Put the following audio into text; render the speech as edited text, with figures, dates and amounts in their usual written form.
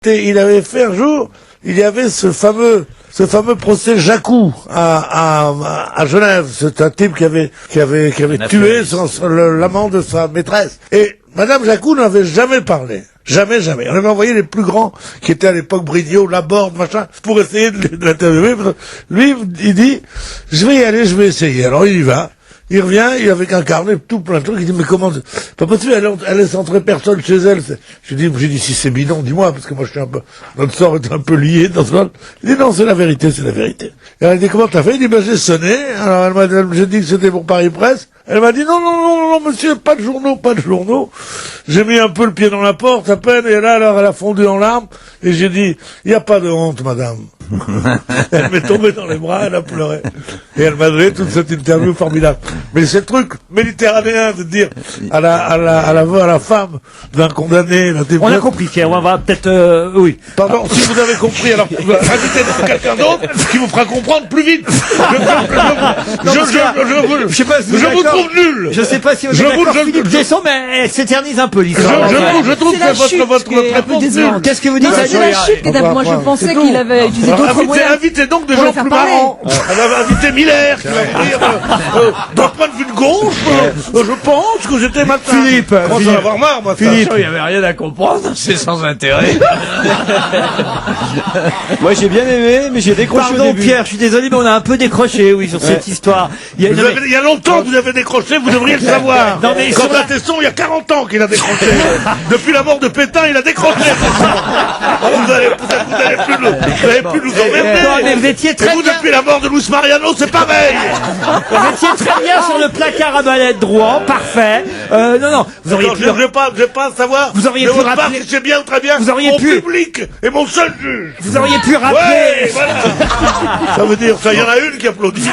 il avait fait un jour, il y avait ce fameux procès Jacou à Genève. C'est un type qui avait tué l'amant de sa maîtresse. Et Madame Jacou n'avait jamais parlé. Jamais. On avait envoyé les plus grands, qui étaient à l'époque Brignot, Laborde, machin, pour essayer de l'interviewer. Lui, il dit, je vais y aller, je vais essayer. Alors il y va. Il revient, il avec un carnet, tout plein de trucs, il dit, mais comment, pas possible, elle laisse entrer personne chez elle. J'ai dit, si c'est bidon, dis-moi, parce que moi je suis un peu, notre sort est un peu lié dans ce monde. Il dit, non, c'est la vérité. Et elle dit, comment t'as fait? Il dit, j'ai sonné, alors j'ai dit que c'était pour Paris Presse. Elle m'a dit, non, monsieur, pas de journaux. J'ai mis un peu le pied dans la porte, à peine, et là, alors, elle a fondu en larmes, et j'ai dit, il n'y a pas de honte, madame. Elle m'est tombée dans les bras, elle a pleuré. Et elle m'a donné toute cette interview formidable. Mais c'est le truc méditerranéen de dire à la femme d'un condamné, on a compris, Pierre, on va peut-être, oui. Pardon, si vous avez compris, alors, invitez quelqu'un d'autre qui vous fera comprendre plus vite. Je sais pas si je vous trouve nul. Je sais pas si vous êtes d'accord, Philippe Tesson, mais elle s'éternise un peu, l'histoire. Je trouve que votre réponse nul. Qu'est-ce que vous dites? C'est la chute qui est moi je pensais qu'il avait utilisé d'autres moyens. Invitez donc des gens plus marrants. Elle avait invité Miller, qui va dire, d'un point de vue de gauche, je pense que j'étais matin. Philippe, moi j'en avoir marre, moi. Philippe, il y avait rien à comprendre, c'est sans intérêt. Moi j'ai bien aimé, mais j'ai décroché au début. Pierre, je suis désolé, mais on a un peu décroché, oui, sur cette histoire. Il y a longtemps que vous avez décroché, vous devriez le savoir. Non, mais Quant à Tesson, il y a 40 ans qu'il a décroché. Depuis la mort de Pétain, il a décroché. Vous n'allez plus nous emmerder. Non, mais vous étiez très Et vous, bien. depuis la mort de Luis Mariano, c'est pareil. Vous étiez très bien sur le placard à balai de Rouen, parfait. Non, vous auriez pu. Je vais pas savoir. Vous auriez pu rappeler. C'est bien ou très bien. Vous auriez mon pu. public est mon seul juge. Vous auriez pu rappeler. Ouais, voilà. Ça veut dire, ça, il y en a une qui applaudit.